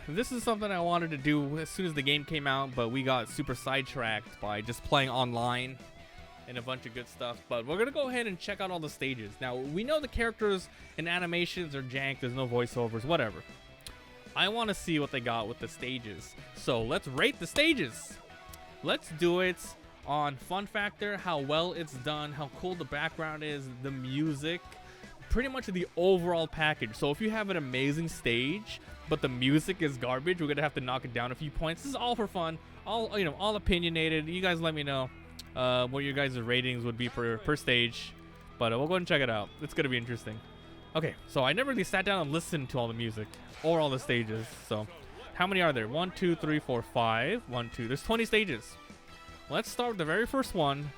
This is something I wanted to do as soon as the game came out, but we got super sidetracked by just playing online and a bunch of good stuff. But we're gonna go ahead and check out all the stages. Now, we know the characters and animations are jank, there's no voiceovers, whatever. I want to see what they got with the stages. So let's rate the stages. Let's do it on fun factor, how well it's done, how cool the background is, the music, pretty much the overall package. So if you have an amazing stage, but the music is garbage, we're gonna have to knock it down a few points. This is all for fun, all all opinionated. You guys let me know what your guys' ratings would be per stage. But we'll go ahead and check it out. It's gonna be interesting. Okay, so I never really sat down and listened to all the music or all the stages. So how many are there? 1, 2, 3, 4, 5. 1, 2. There's 20 stages. Let's start with the very first one,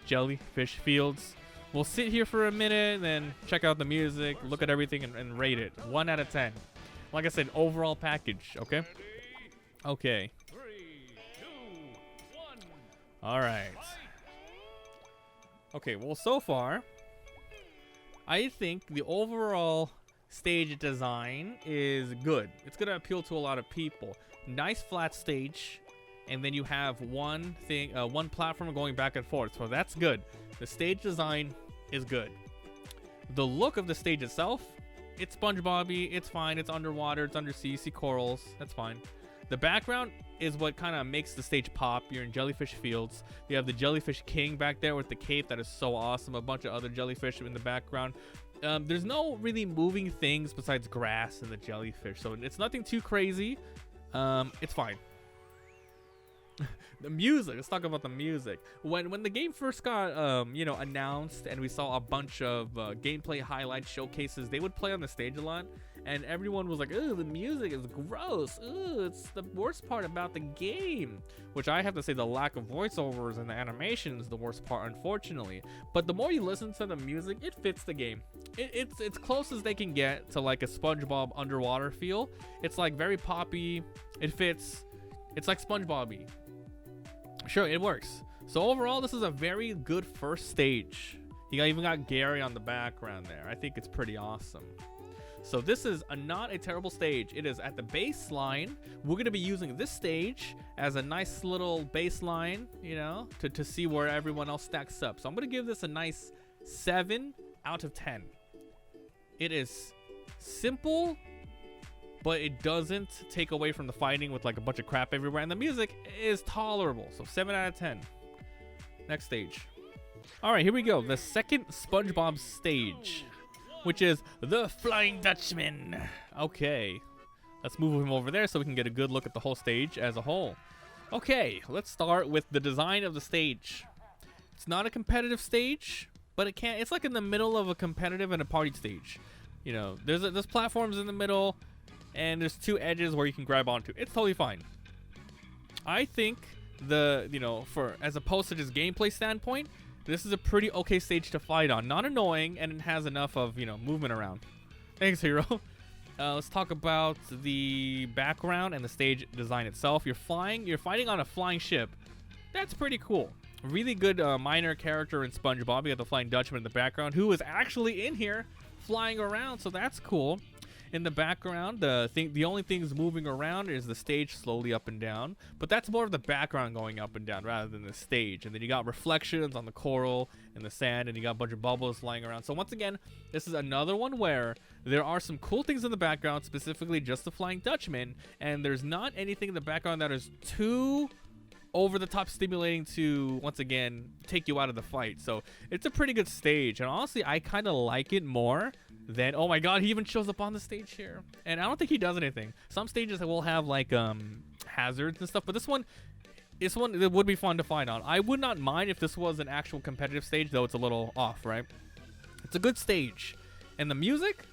Jellyfish Fields. We'll sit here for a minute, then check out the music, look at everything, and rate it. 1 out of 10. Like I said, overall package, okay? Okay. 3, 2, 1. All right. Okay, well, so far, I think the overall stage design is good. It's going to appeal to a lot of people. Nice flat stage. And then you have one platform going back and forth. So that's good. The stage design is good. The look of the stage itself, it's SpongeBob-y, it's fine. It's underwater, it's undersea, sea corals. That's fine. The background is what kind of makes the stage pop. You're in Jellyfish Fields. You have the Jellyfish King back there with the cape that is so awesome. A bunch of other jellyfish in the background. There's no really moving things besides grass and the jellyfish. So it's nothing too crazy. It's fine. The music. Let's talk about the music. When the game first got announced and we saw a bunch of gameplay highlights, showcases, they would play on the stage a lot, and everyone was like, "Ooh, the music is gross. Ooh, it's the worst part about the game." Which I have to say, the lack of voiceovers and the animation is the worst part, unfortunately. But the more you listen to the music, it fits the game. It's close as they can get to like a SpongeBob underwater feel. It's like very poppy. It fits. It's like SpongeBob-y. Sure, it works. So overall, this is a very good first stage. You even got Gary on the background there. I think it's pretty awesome. So this is not a terrible stage. It is at the baseline. We're going to be using this stage as a nice little baseline, to see where everyone else stacks up. So I'm going to give this a nice 7 out of 10. It is simple, but it doesn't take away from the fighting with like a bunch of crap everywhere, and the music is tolerable. So 7 out of 10. Next stage. All right, here we go. The second SpongeBob stage, which is the Flying Dutchman. Okay, let's move him over there so we can get a good look at the whole stage as a whole. Okay, let's start with the design of the stage. It's not a competitive stage, but it's like in the middle of a competitive and a party stage. There's platforms in the middle, and there's 2 edges where you can grab onto. It's totally fine. I think as opposed to just gameplay standpoint, this is a pretty okay stage to fight on. Not annoying, and it has enough of movement around. Thanks, Hero. Let's talk about the background and the stage design itself. You're fighting on a flying ship. That's pretty cool. Really good minor character in SpongeBob. You got the Flying Dutchman in the background, who is actually in here flying around, so that's cool. In the background, the only things moving around is the stage slowly up and down, but that's more of the background going up and down rather than the stage. And then you got reflections on the coral and the sand, and you got a bunch of bubbles flying around. So once again, this is another one where there are some cool things in the background, specifically just the Flying Dutchman, and there's not anything in the background that is too over the top stimulating to, once again, take you out of the fight. So it's a pretty good stage, and honestly, I kind of like it more than, oh my god, he even shows up on the stage here, and I don't think he does anything. Some stages will have like hazards and stuff, but this one it would be fun to fight on. I would not mind if this was an actual competitive stage, though it's a little off, right? It's a good stage, and the music,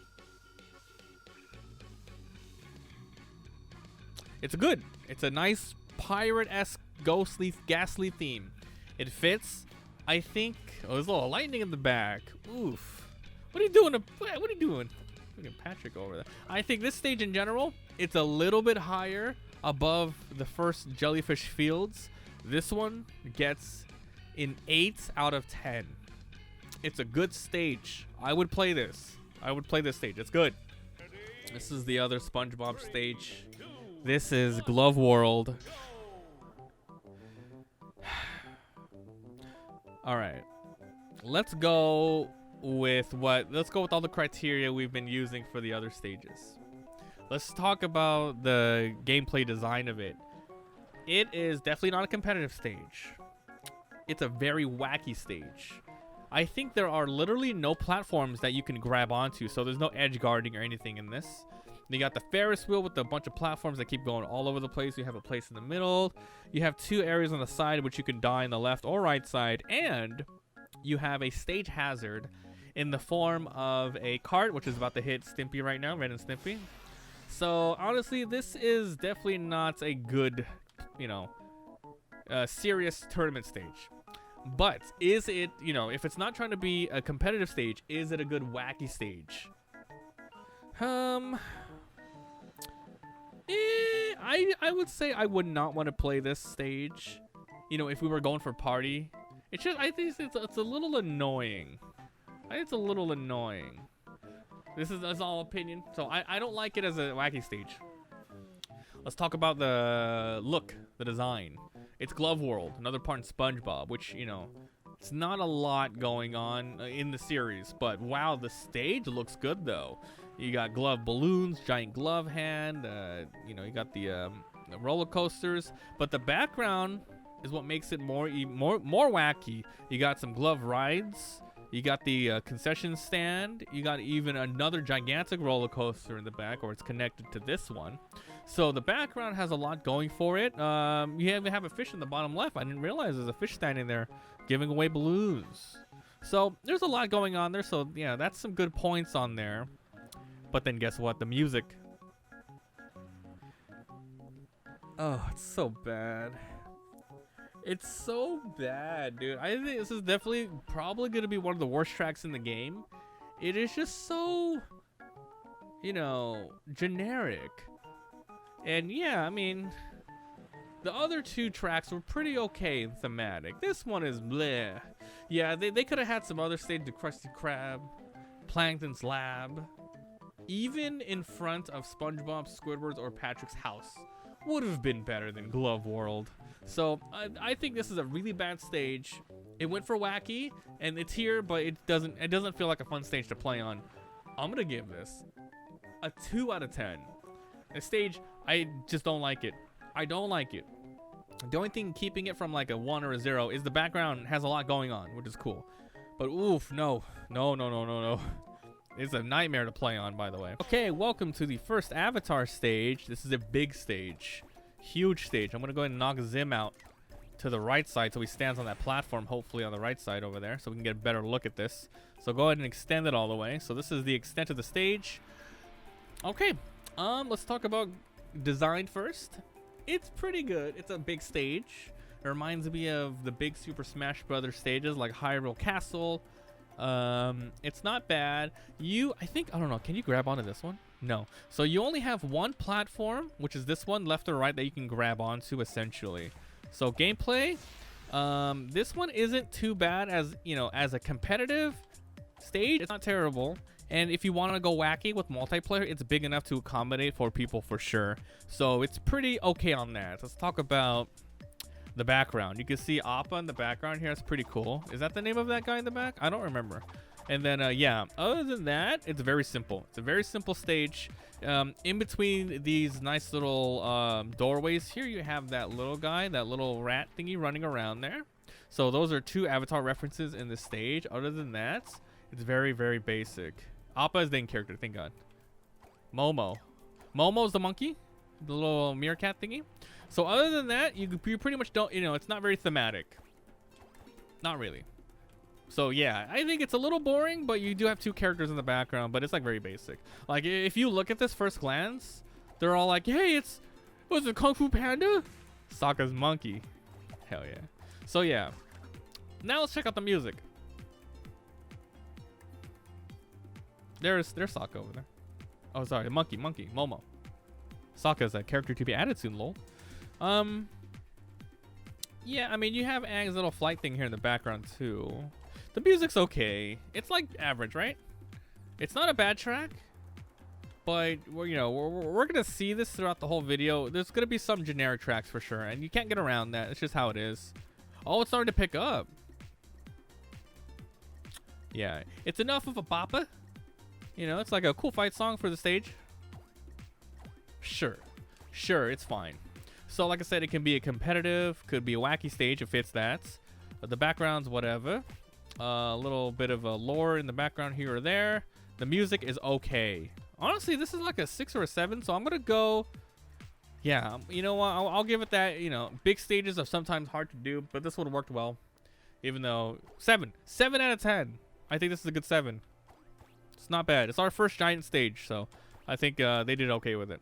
it's good. It's a nice pirate-esque, ghostly, ghastly theme. It fits. I think. Oh, there's a little lightning in the back. Oof. What are you doing? What are you doing? Look at Patrick over there. I think this stage in general, it's a little bit higher above the first Jellyfish Fields. This one gets an 8 out of 10. It's a good stage. I would play this. I would play this stage. It's good. This is the other SpongeBob stage. This is Glove World. All right, let's go with all the criteria we've been using for the other stages. Let's talk about the gameplay design of it. It is definitely not a competitive stage. It's a very wacky stage. I think there are literally no platforms that you can grab onto, so there's no edge guarding or anything in this. You got the Ferris wheel with a bunch of platforms that keep going all over the place. You have a place in the middle. You have 2 areas on the side which you can die on the left or right side, and you have a stage hazard in the form of a cart, which is about to hit Stimpy right now, Ren and Stimpy. So honestly, this is definitely not a good, serious tournament stage. But is it, if it's not trying to be a competitive stage, is it a good wacky stage? I would say I would not want to play this stage. If we were going for party, I think it's a little annoying. I think it's a little annoying. That's all opinion. So I don't like it as a wacky stage. Let's talk about the look, the design. It's Glove World, another part in SpongeBob, which, it's not a lot going on in the series. But wow, the stage looks good though. You got glove balloons, giant glove hand, you got the roller coasters. But the background is what makes it more wacky. You got some glove rides. You got the concession stand. You got even another gigantic roller coaster in the back, or it's connected to this one. So the background has a lot going for it. You even have a fish in the bottom left. I didn't realize there's a fish standing there giving away balloons. So there's a lot going on there. So yeah, that's some good points on there. But then guess what? The music. Oh, it's so bad. It's so bad, dude. I think this is probably going to be one of the worst tracks in the game. It is just so, generic. And yeah, I mean, the other 2 tracks were pretty okay and thematic. This one is bleh. Yeah, they could have had some other stage, the Krusty Krab, Plankton's Lab. Even in front of SpongeBob, Squidward's, or Patrick's house would have been better than Glove World. So I think this is a really bad stage. It went for wacky, and it's here, but it doesn't feel like a fun stage to play on. I'm gonna give this a 2 out of 10. The stage, I just don't like it. I don't like it. The only thing keeping it from like a 1 or a 0 is the background has a lot going on, which is cool. But oof, no. It's a nightmare to play on, by the way. Okay, welcome to the first Avatar stage. This is a big stage. Huge stage. I'm going to go ahead and knock Zim out to the right side so he stands on that platform, hopefully on the right side over there, so we can get a better look at this. So go ahead and extend it all the way. So this is the extent of the stage. Okay, let's talk about design first. It's pretty good. It's a big stage. It reminds me of the big Super Smash Brothers stages like Hyrule Castle. It's not bad. I don't know, can you grab onto this one? No. So you only have 1 platform, which is this one, left or right, that you can grab onto essentially. So gameplay, this one isn't too bad as a competitive stage. It's not terrible. And if you want to go wacky with multiplayer, it's big enough to accommodate for people for sure. So it's pretty okay on that. Let's talk about the background. You can see Appa in the background here. It's pretty cool. Is that the name of that guy in the back? I don't remember. And then yeah, other than that, it's very simple. It's a very simple stage. In between these nice little doorways here, you have that little guy, that little rat thingy running around there. So those are 2 Avatar references in the stage. Other than that, it's very, very basic. Appa is the main character, thank God. Momo's the monkey, the little meerkat thingy. So other than that, you pretty much don't, it's not very thematic. Not really. So yeah, I think it's a little boring, but you do have 2 characters in the background, but it's like very basic. Like if you look at this first glance, they're all like, hey, was it Kung Fu Panda? Sokka's monkey. Hell yeah. So yeah. Now let's check out the music. There's Sokka over there. Oh, sorry, monkey, Momo. Sokka is a character to be added soon, lol. Yeah, I mean, you have Aang's little flight thing here in the background too. The music's okay. It's like average, right? It's not a bad track. but we're gonna see this throughout the whole video. There's gonna be some generic tracks for sure, and you can't get around that. It's just how it is. Oh, it's starting to pick up. Yeah, it's enough of a bopper. It's like a cool fight song for the stage. Sure, it's fine. So like I said, it can be a competitive, could be a wacky stage. It fits that. The background's whatever. A little bit of a lore in the background here or there. The music is okay. Honestly, this is like a 6 or a 7, so I'm gonna go. Yeah, you know what? I'll give it that. Big stages are sometimes hard to do, but this would have worked well. Even though 7 out of 10. I think this is a good 7. It's not bad. It's our first giant stage, so I think they did okay with it.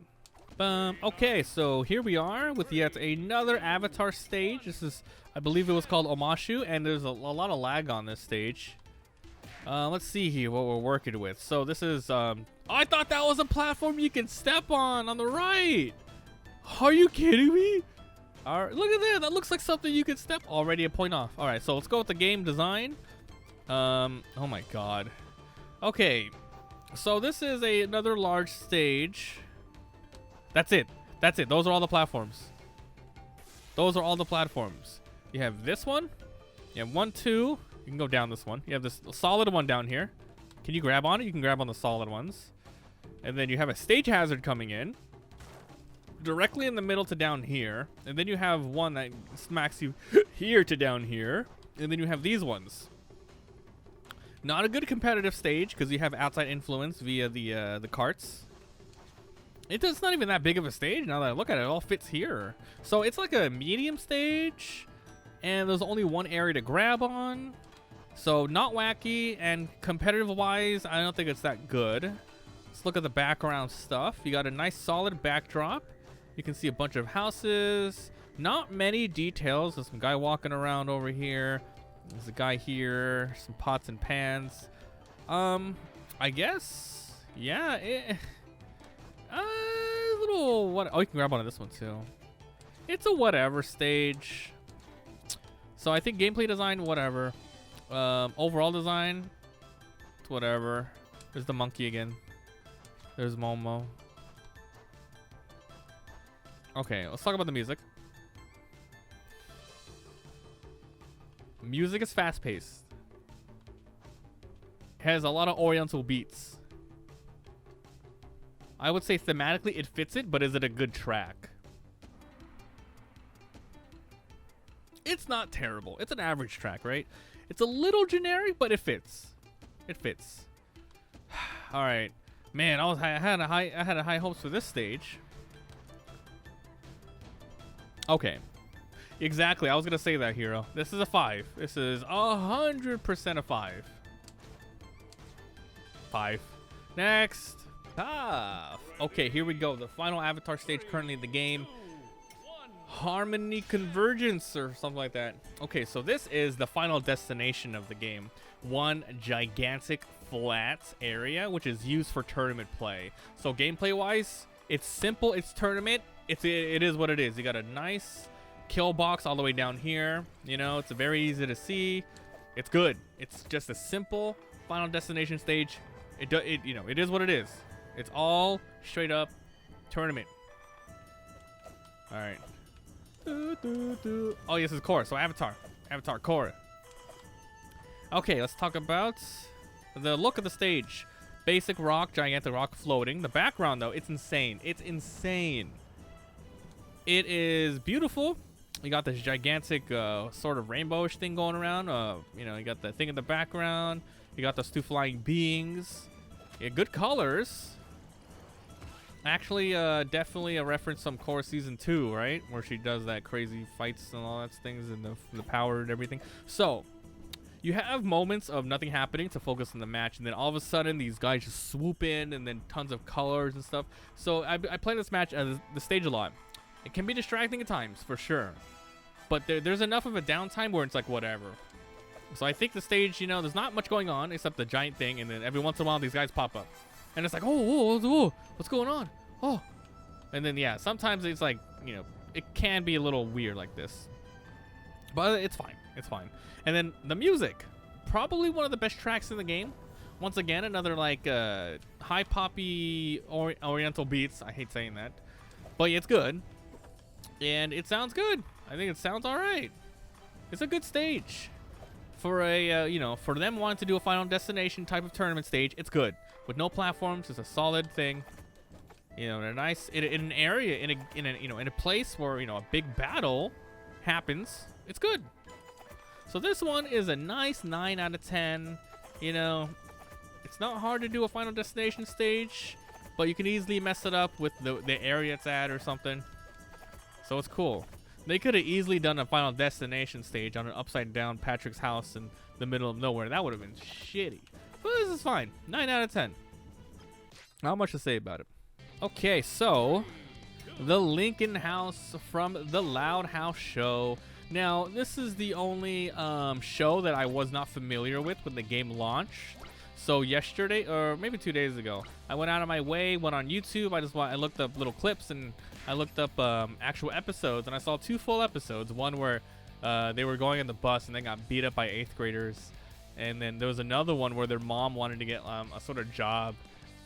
Okay, so here we are with yet another Avatar stage. This is, I believe it was called Omashu, and there's a lot of lag on this stage. Let's see here what we're working with. So this is, I thought that was a platform you can step on the right. Are you kidding me? All right, look at that. That looks like something you could step. Already a point off. All right, so let's go with the game design. Oh my God. Okay, so this is another large stage. That's it. Those are all the platforms. You have this one. You have 1, 2. You can go down this one. You have this solid one down here. Can you grab on it? You can grab on the solid ones. And then you have a stage hazard coming in directly in the middle to down here. And then you have one that smacks you here to down here. And then you have these ones. Not a good competitive stage because you have outside influence via the carts. It's not even that big of a stage now that I look at it. It all fits here. So it's like a medium stage, and there's only one area to grab on. So not wacky, and competitive-wise, I don't think it's that good. Let's look at the background stuff. You got a nice solid backdrop. You can see a bunch of houses. Not many details. There's some guy walking around over here. There's a guy here. Some pots and pans. I guess, yeah. Little what? Oh, you can grab onto this one too. It's a whatever stage. So I think gameplay design, whatever. Overall design, it's whatever. There's the monkey again. There's Momo. Okay, let's talk about the music. Music is fast-paced. Has a lot of oriental beats. I would say thematically it fits it, but is it a good track? It's not terrible. It's an average track, right? It's a little generic, but it fits. It fits. All right, man. I had high hopes for this stage. Okay, exactly. I was gonna say that, Hero. This is a 5. This is 100% a 5. 5. Next. Okay, here we go. The final Avatar stage currently in the game. Harmony Convergence or something like that. Okay, so this is the final destination of the game. One gigantic flat area, which is used for tournament play. So gameplay-wise, it's simple. It's tournament. It is what it is. You got a nice kill box all the way down here. It's very easy to see. It's good. It's just a simple final destination stage. It is what it is. It's all straight up tournament. All right. Oh, yes, it's Korra. So Avatar Korra. Okay, let's talk about the look of the stage. Basic rock, gigantic rock floating. The background, though, it's insane. It's insane. It is beautiful. You got this gigantic sort of rainbowish thing going around. You got the thing in the background. You got those 2 flying beings. Yeah, good colors. Actually, definitely a reference from Korra Season 2, right? Where she does that crazy fights and all that things and the power and everything. So, you have moments of nothing happening to focus on the match, and then all of a sudden, these guys just swoop in, and then tons of colors and stuff. So, I play this match as the stage a lot. It can be distracting at times, for sure. But there's enough of a downtime where it's like, whatever. So, I think the stage, there's not much going on except the giant thing, and then every once in a while, these guys pop up. And it's like, oh, what's going on? Oh. And then, yeah, sometimes it's like, it can be a little weird like this. But it's fine. It's fine. And then the music. Probably one of the best tracks in the game. Once again, another like high poppy oriental beats. I hate saying that, but yeah, it's good, and it sounds good. I think it sounds all right. It's a good stage for a you know, for them wanting to do a Final Destination type of tournament stage. It's good with no platforms. It's a solid thing. You know, in a nice in an area in a you know, in a place where, you know, a big battle happens. It's good. So this one is a nice 9 out of 10. You know, it's not hard to do a Final Destination stage, but you can easily mess it up with the area it's at or something. So it's cool. They could have easily done a Final Destination stage on an upside down Patrick's house in the middle of nowhere. That would have been shitty. But this is fine. 9 out of 10. Not much to say about it. Okay, so the Lincoln House from the Loud House show. Now, this is the only show that I was not familiar with when the game launched. So yesterday, or maybe 2 days ago, I went out of my way, went on YouTube. I looked up little clips, and I looked up actual episodes, and I saw 2 full episodes. One where they were going on the bus and they got beat up by 8th graders, and then there was another one where their mom wanted to get a sort of job.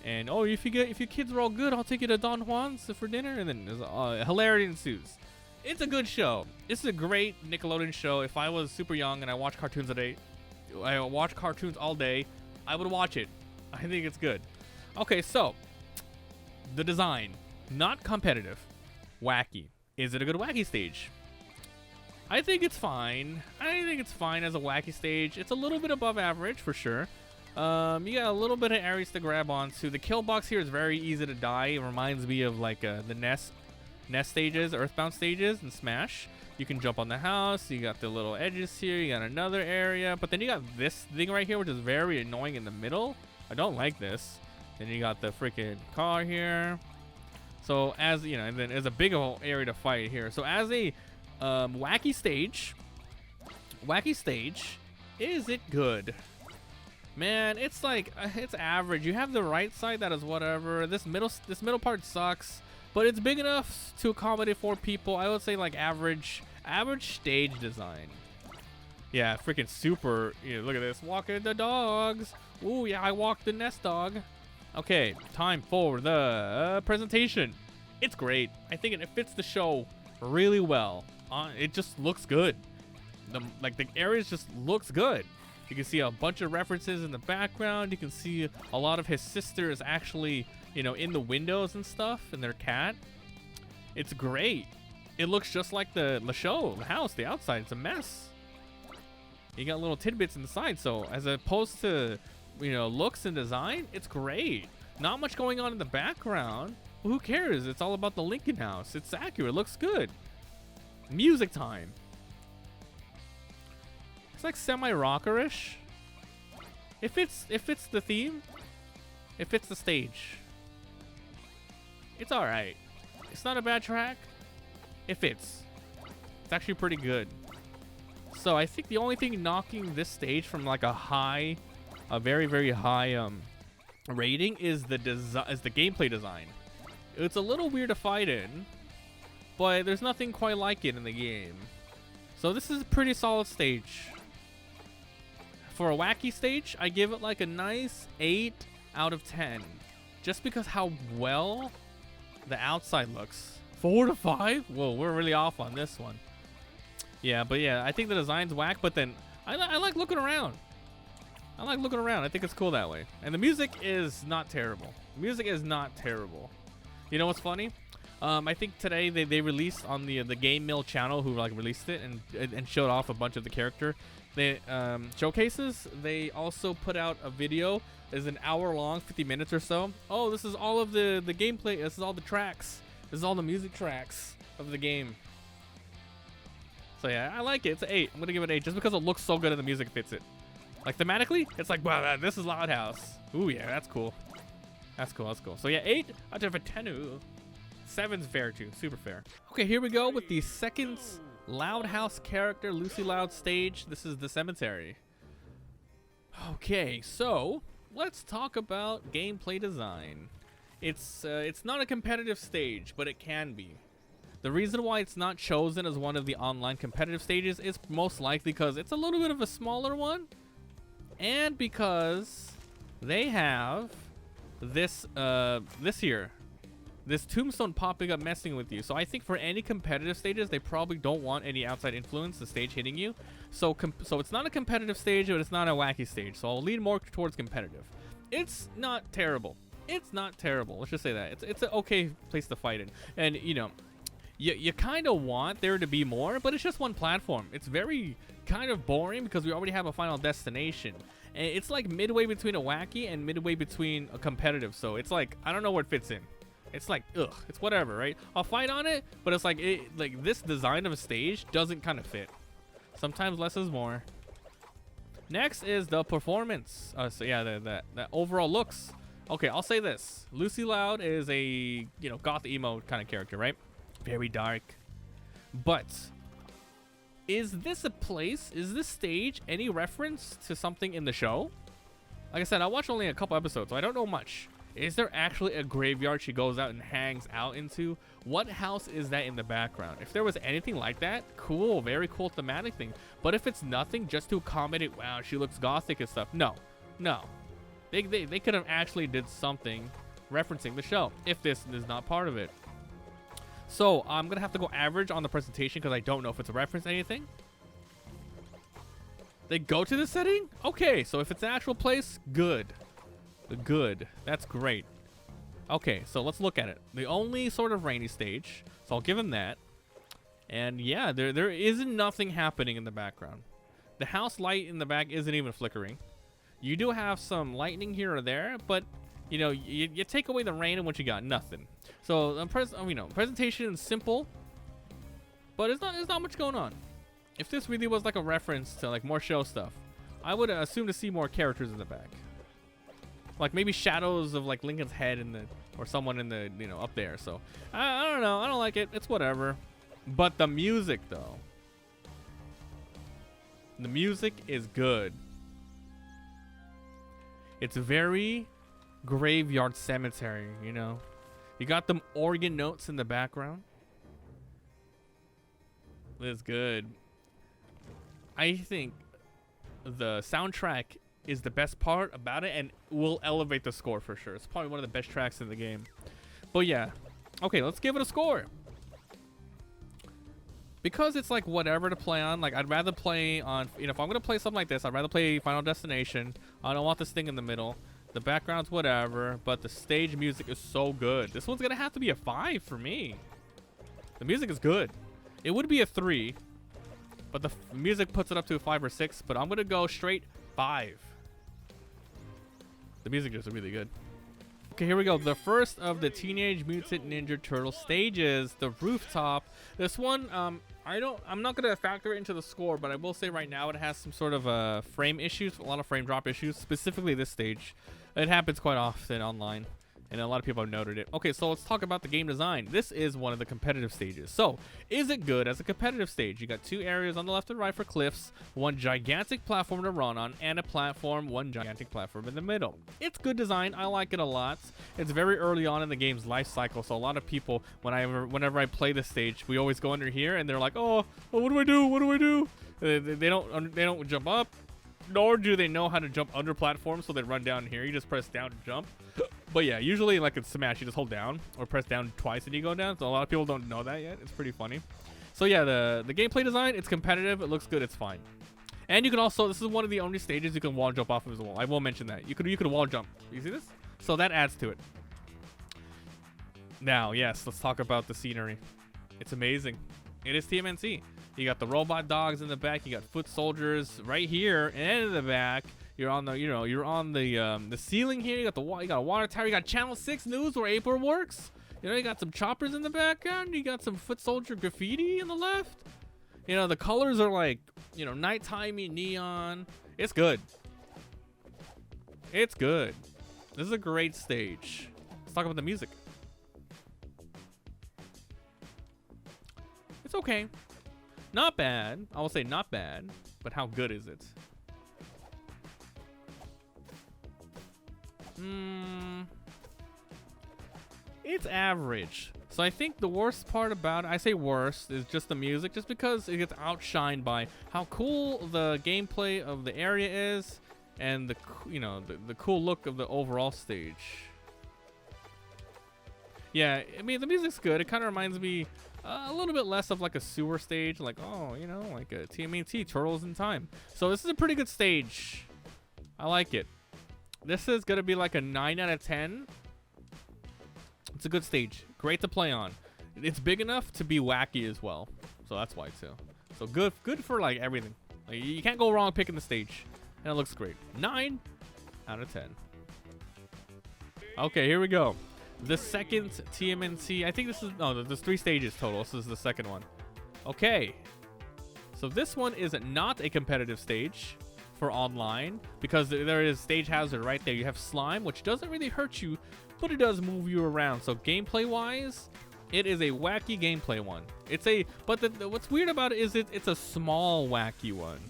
And oh, if your kids are all good, I'll take you to Don Juan's for dinner. And then there's hilarity ensues. It's a good show. It's a great Nickelodeon show. If I was super young and I watch cartoons all day, I would watch it. I think it's good. Okay, so the design, not competitive, wacky. Is it a good wacky stage? I think it's fine. I think it's fine as a wacky stage. It's a little bit above average for sure. You got a little bit of areas to grab onto. The kill box here is very easy to die. It reminds me of like the nest stages, Earthbound stages in Smash. You can jump on the house. You got the little edges here. You got another area, but then you got this thing right here, which is very annoying in the middle. I don't like this. Then you got the freaking car here. So as you know, and then there's a big old area to fight here. So as a wacky stage, is it good? Man, it's like it's average. You have the right side that is whatever. This middle part sucks, but it's big enough to accommodate 4 people. I would say like average stage design. Yeah, freaking super. You know, look at this. Walking the dogs. Ooh, yeah, I walked the nest dog. Okay, time for the presentation. It's great. I think it fits the show really well. It just looks good. The areas just looks good. You can see a bunch of references in the background. You can see a lot of his sisters actually, you know, in the windows and stuff, and their cat. It's great. It looks just like the show, the house, the outside. It's a mess. You got little tidbits inside. So as opposed to, you know, looks and design, it's great. Not much going on in the background. Well, who cares? It's all about the Lincoln House. It's accurate. It looks good. Music time. It's like semi-rockerish. It fits the theme. It fits the stage. It's all right. It's not a bad track. It fits. It's actually pretty good. So I think the only thing knocking this stage from like a very, very high rating is the gameplay design. It's a little weird to fight in, but there's nothing quite like it in the game. So this is a pretty solid stage. For a wacky stage, I give it like a nice 8 out of 10. Just because how well the outside looks. 4 to 5? Whoa, we're really off on this one. Yeah, but yeah, I think the design's whack, but then I like looking around. I like looking around. I think it's cool that way. And the music is not terrible. Music is not terrible. You know what's funny? I think today they released on the Game Mill channel, who like released it and showed off a bunch of the character showcases. They also put out a video. It's an hour long, 50 minutes or so. Oh, this is all of the gameplay. This is all the tracks. This is all the music tracks of the game. So yeah, I like it. It's an 8. I'm gonna give it an 8 just because it looks so good and the music fits it. Like thematically, it's like, wow, this is Loud House. Ooh yeah, that's cool. That's cool. That's cool. So yeah, 8 out of 10. 7's fair too. Super fair. Okay, here we go with the second Loud House character, Lucy Loud stage. This is the cemetery. Okay, so let's talk about gameplay design. It's not a competitive stage, but it can be. The reason why it's not chosen as one of the online competitive stages is most likely because it's a little bit of a smaller one, and because they have this this tombstone popping up messing with you. So I think for any competitive stages, they probably don't want any outside influence, the stage hitting you. So it's not a competitive stage, but it's not a wacky stage. So I'll lean more towards competitive. It's not terrible. It's not terrible. Let's just say that. It's an okay place to fight in. And, you know, you kind of want there to be more, but it's just one platform. It's very kind of boring because we already have a final destination. And it's like midway between a wacky and midway between a competitive. So it's like, I don't know where it fits in. It's like, ugh, it's whatever, right? I'll fight on it, but it's like, like this design of a stage doesn't kind of fit. Sometimes less is more. Next is the performance. So yeah, the overall looks. Okay, I'll say this. Lucy Loud is a, you know, goth emo kind of character, right? Very dark. But is this a place? Is this stage any reference to something in the show? Like I said, I watched only a couple episodes, so I don't know much. Is there actually a graveyard she goes out and hangs out into? What house is that in the background? If there was anything like that, cool, very cool thematic thing. But if it's nothing, just to accommodate, wow, she looks gothic and stuff. No. They could have actually did something referencing the show if this is not part of it. So I'm going to have to go average on the presentation because I don't know if it's a reference to anything. They go to the setting? Okay, so if it's an actual place, good. Good. That's great. Okay, so let's look at it. The only sort of rainy stage, so I'll give him that. And yeah, there isn't nothing happening in the background. The house light in the back isn't even flickering. You do have some lightning here or there, but you know, you take away the rain and what you got, nothing. So you know, presentation is simple, but there's not much going on. If this really was like a reference to like more show stuff, I would assume to see more characters in the back. Like maybe shadows of like Lincoln's head in the, or someone in the, you know, up there. So I don't know. I don't like it. It's whatever. But the music though. The music is good. It's very graveyard cemetery, you know. You got them organ notes in the background. It's good. I think the soundtrack is the best part about it and will elevate the score for sure. It's probably one of the best tracks in the game. But yeah. Okay, let's give it a score. Because it's like whatever to play on, like I'd rather play on, you know, if I'm going to play something like this, I'd rather play Final Destination. I don't want this thing in the middle. The background's whatever, but the stage music is so good. This one's going to have to be a 5 for me. The music is good. It would be a 3, but the music puts it up to a 5 or 6, but I'm going to go straight 5. The music is really good. Okay, here we go. The first of the Teenage Mutant Ninja Turtle stages, the Rooftop. This one, I'm not gonna factor it into the score, but I will say right now it has some sort of frame issues, a lot of frame drop issues, specifically this stage. It happens quite often online, and a lot of people have noted it. Okay, so let's talk about the game design. This is one of the competitive stages. So, is it good as a competitive stage? You got 2 areas on the left and right for cliffs, 1 gigantic platform to run on, and a platform, 1 gigantic platform in the middle. It's good design. I like it a lot. It's very early on in the game's life cycle, so a lot of people, whenever I play this stage, we always go under here, and they're like, oh what do I do? What do I do? They don't jump up, nor do they know how to jump under platforms, so they run down here. You just press down to jump. But yeah, usually like in Smash, you just hold down or press down twice and you go down. So a lot of people don't know that yet. It's pretty funny. So yeah, the gameplay design, it's competitive. It looks good. It's fine. And you can also, this is one of the only stages you can wall jump off of as well. I will mention that. You could wall jump. You see this? So that adds to it. Now, yes, let's talk about the scenery. It's amazing. It is TMNT. You got the robot dogs in the back. You got foot soldiers right here and in the back. You're on the, you know, you're on the ceiling here. You got a water tower. You got Channel 6 News where April works. You know, you got some choppers in the background. You got some foot soldier graffiti in the left. You know, the colors are like, you know, nighttimey neon. It's good. It's good. This is a great stage. Let's talk about the music. It's okay. Not bad. I will say not bad, but how good is it? It's average. So I think the worst part about it, I say worst, is just the music, just because it gets outshined by how cool the gameplay of the area is and the cool look of the overall stage. Yeah, I mean the music's good. It kind of reminds me a little bit less of like a sewer stage, like like a TMNT Turtles in Time. So this is a pretty good stage. I like it. This is gonna be like a 9 out of 10. It's a good stage, great to play on. It's big enough to be wacky as well, so that's why too. So good for like everything. Like you can't go wrong picking the stage, and it looks great. 9 out of 10. Okay, here we go. The second TMNT. I think this is there's 3 stages total. This is the second one. Okay, so this one is not a competitive stage for online because there is stage hazard right there. You have slime, which doesn't really hurt you, but it does move you around. So gameplay wise, it is a wacky gameplay one. What's weird about it is it's a small wacky one,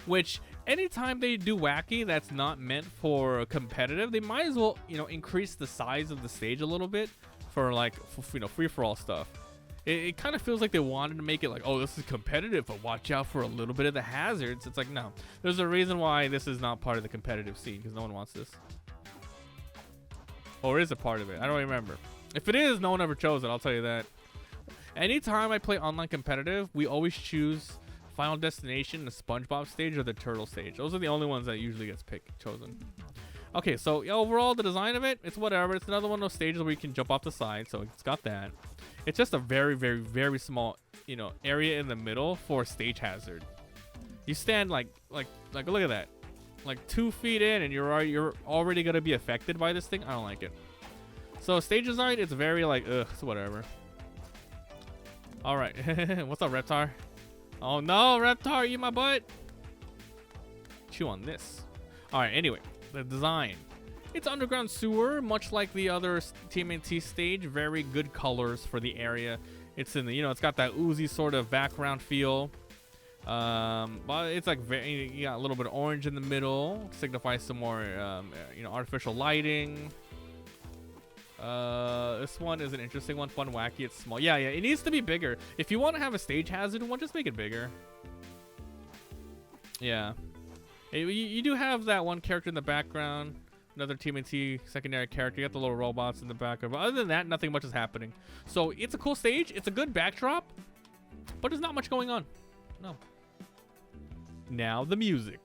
which anytime they do wacky that's not meant for competitive, they might as well increase the size of the stage a little bit for like free-for-all stuff. It kind of feels like they wanted to make it like, oh, this is competitive, but watch out for a little bit of the hazards. It's like, no, there's a reason why this is not part of the competitive scene, because no one wants this. Or is it part of it? I don't remember. If it is, no one ever chose it, I'll tell you that. Anytime I play online competitive, we always choose Final Destination, the SpongeBob stage, or the Turtle stage. Those are the only ones that usually gets chosen. Okay, so overall, the design of it, it's whatever. It's another one of those stages where you can jump off the side, so it's got that. It's just a very, very, very small, area in the middle for stage hazard. You stand like look at that, like 2 feet in, and you're already gonna be affected by this thing. I don't like it. So stage design, it's very like, it's whatever. All right, what's up, Reptar? Oh no, Reptar, eat my butt. Chew on this. All right, anyway, the design. It's underground sewer, much like the other TMNT stage. Very good colors for the area. It's in the, it's got that oozy sort of background feel. But it's like you got a little bit of orange in the middle, signifies some more, artificial lighting. This one is an interesting one, fun, wacky. It's small. Yeah, it needs to be bigger. If you want to have a stage hazard one, just make it bigger. Yeah, you do have that one character in the background. Another TMNT secondary character. You got the little robots in the background. But other than that, nothing much is happening. So it's a cool stage. It's a good backdrop, but there's not much going on. No. Now the music.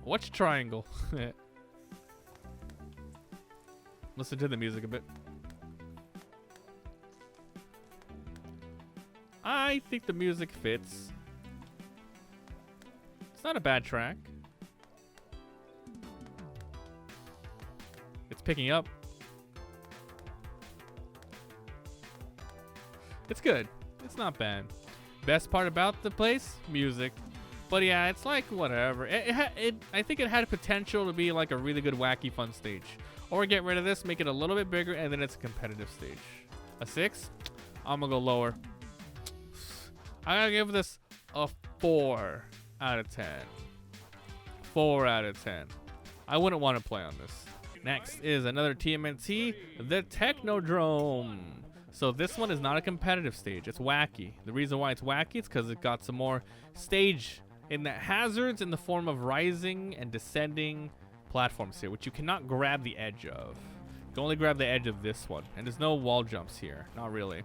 Watch Triangle. Listen to the music a bit. I think the music fits. It's not a bad track. It's picking up. It's good. It's not bad. Best part about the place? Music. But yeah, it's like whatever. I think it had potential to be like a really good, wacky, fun stage. Or get rid of this, make it a little bit bigger, and then it's a competitive stage. A 6? I'm gonna go lower. I gotta give this a 4 out of 10. 4 out of 10. I wouldn't want to play on this. Next is another TMNT, the Techno Drone. So this one is not a competitive stage. It's wacky. The reason why it's wacky is because it got some more stage in the hazards in the form of rising and descending platforms here, which you cannot grab the edge of. You can only grab the edge of this one. And there's no wall jumps here. Not really.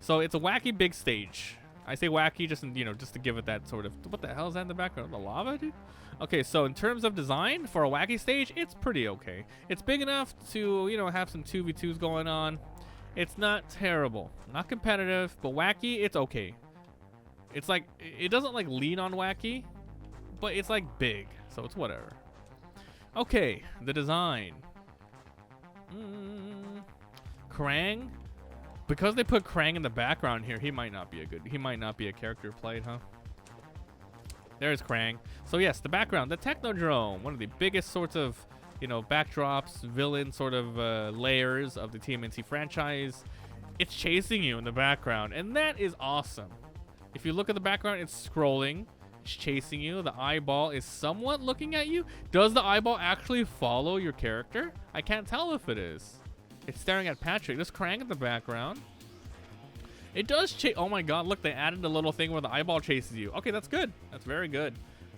So it's a wacky big stage. I say wacky just to give it that sort of, what the hell is that in the background? The lava, dude? Okay, so in terms of design for a wacky stage, it's pretty okay. It's big enough to, have some 2v2s going on. It's not terrible. Not competitive, but wacky, it's okay. It's like, it doesn't like lean on wacky, but it's like big, so it's whatever. Okay, the design. Krang? Because they put Krang in the background here, he might not be a character played, huh? There's Krang. So yes, the background, the Techno Drone, one of the biggest sorts of, backdrops, villain sort of layers of the TMNT franchise. It's chasing you in the background, and that is awesome. If you look at the background, it's scrolling, it's chasing you. The eyeball is somewhat looking at you. Does the eyeball actually follow your character? I can't tell if it is. It's staring at Patrick. There's Krang in the background. It does chase. Oh my god, look, they added a little thing where the eyeball chases you. Okay, that's good. That's very good.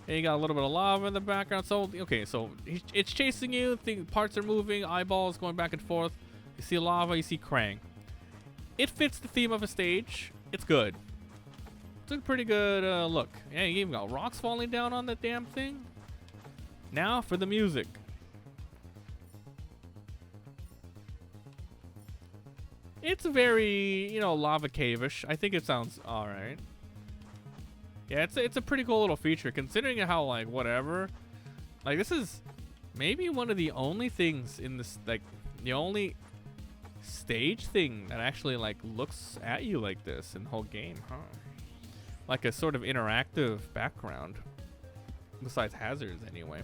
And you got a little bit of lava in the background. So, okay, so it's chasing you. Parts are moving, eyeballs going back and forth. You see lava, you see Krang. It fits the theme of a stage. It's good. It's a pretty good look. Yeah, you even got rocks falling down on that damn thing. Now for the music. It's very, you know, lava cave-ish. I think it sounds alright. Yeah, it's a pretty cool little feature, considering how, like, whatever. Like, this is maybe one of the only things in this, like, the only stage thing that actually, like, looks at you like this in the whole game, huh? Like a sort of interactive background. Besides hazards, anyway.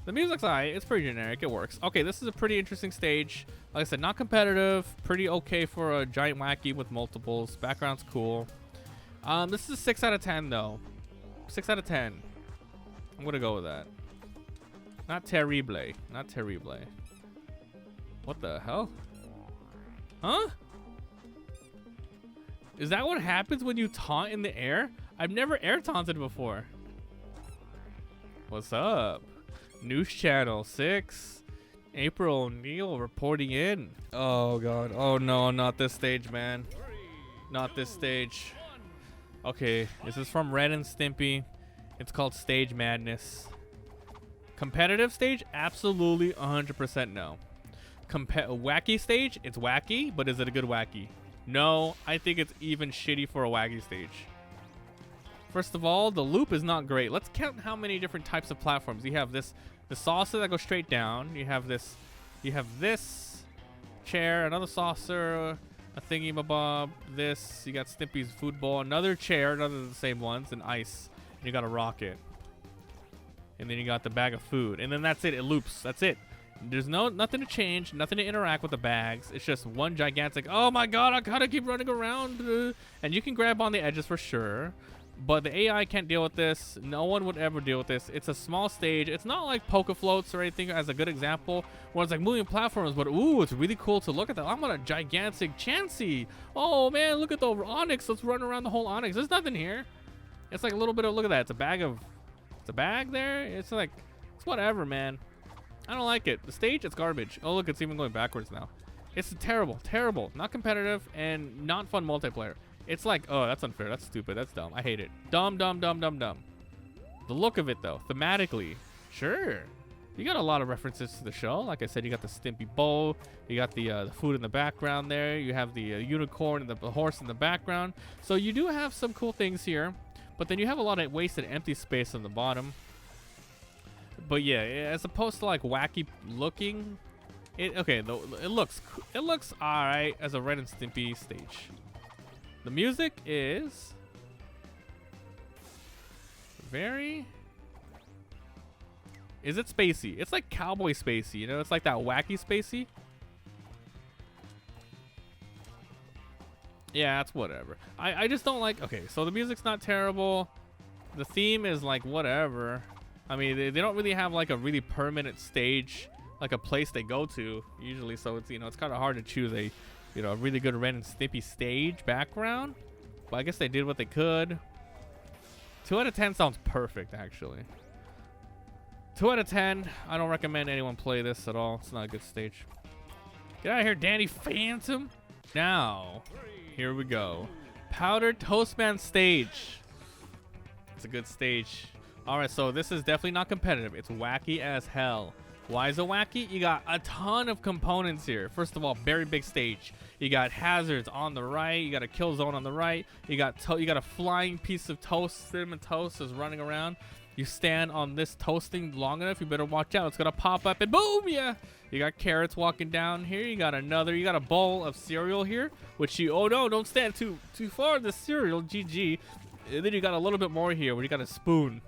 The music's alright. It's pretty generic. It works. Okay, this is a pretty interesting stage. Like I said, not competitive. Pretty okay for a giant wacky with multiples. Background's cool. This is a 6 out of 10, though. 6 out of 10. I'm going to go with that. Not terrible. Not terrible. What the hell? Huh? Is that what happens when you taunt in the air? I've never air taunted before. What's up? News Channel 6. April O'Neil reporting in. Oh god. Oh no, not this stage, man. Not this stage. Okay, this is from Ren and Stimpy. It's called Stage Madness. Competitive stage? Absolutely 100% no. Wacky stage? It's wacky, but is it a good wacky? No, I think it's even shitty for a wacky stage. First of all, the loop is not great. Let's count how many different types of platforms. You have this, the saucer that goes straight down. You have this chair, another saucer, a thingy mabob, this. You got Stimpy's food bowl, another chair, another of the same ones, and ice. And you got a rocket. And then you got the bag of food. And then that's it. It loops. That's it. There's nothing to change, nothing to interact with the bags. It's just one gigantic, oh my god, I gotta keep running around. And you can grab on the edges for sure. But the AI can't deal with this. No one would ever deal with this. It's a small stage. It's not like Poke Floats or anything as a good example, where it's like moving platforms, but ooh, it's really cool to look at that. I'm on a gigantic Chansey. Oh man, look at the Onyx. Let's run around the whole Onyx. There's nothing here. It's like a little bit of, look at that. It's a bag there. It's like, it's whatever, man. I don't like it. The stage, it's garbage. Oh, look, it's even going backwards now. It's terrible, terrible. Not competitive and not fun multiplayer. It's like, oh, that's unfair. That's stupid. That's dumb. I hate it. Dumb, dumb, dumb, dumb, dumb. The look of it, though, thematically, sure. You got a lot of references to the show. Like I said, you got the Stimpy bowl. You got the food in the background there. You have the unicorn and the horse in the background. So you do have some cool things here. But then you have a lot of wasted empty space on the bottom. But yeah, as opposed to like wacky looking, it looks all right as a Ren and Stimpy stage. The music is very. Is it spacey? It's like cowboy spacey, you know? It's like that wacky spacey. Yeah, it's whatever. I just don't like. Okay, so the music's not terrible. The theme is like whatever. I mean, they don't really have like a really permanent stage, like a place they go to usually. So it's, you know, it's kind of hard to choose a, you know, a really good Ren and Stimpy stage background. But I guess they did what they could. 2 out of 10 sounds perfect, actually. 2 out of 10. I don't recommend anyone play this at all. It's not a good stage. Get out of here, Danny Phantom. Now, here we go. Powdered Toastman stage. It's a good stage. All right, so this is definitely not competitive. It's wacky as hell. Why is it wacky? You got a ton of components here. First of all, very big stage. You got hazards on the right. You got a kill zone on the right. You got a flying piece of toast. Cinnamon toast is running around. You stand on this toasting long enough, you better watch out. It's gonna pop up and boom, yeah. You got carrots walking down here. You got a bowl of cereal here, which you, oh no, don't stand too far. The cereal, GG. And then you got a little bit more here where you got a spoon.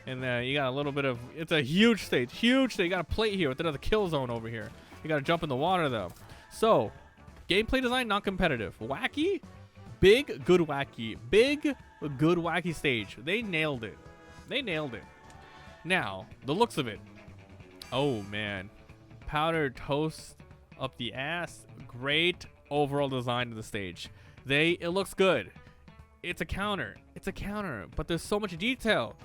And you got a little bit of, it's a huge stage, huge stage. You got a plate here with another kill zone over here. You got to jump in the water though. So, gameplay design, not competitive. Wacky, big, good wacky. Big, good wacky stage. They nailed it. They nailed it. Now, the looks of it. Oh man. Powdered toast up the ass. Great overall design of the stage. It looks good. It's a counter. It's a counter, but there's so much detail.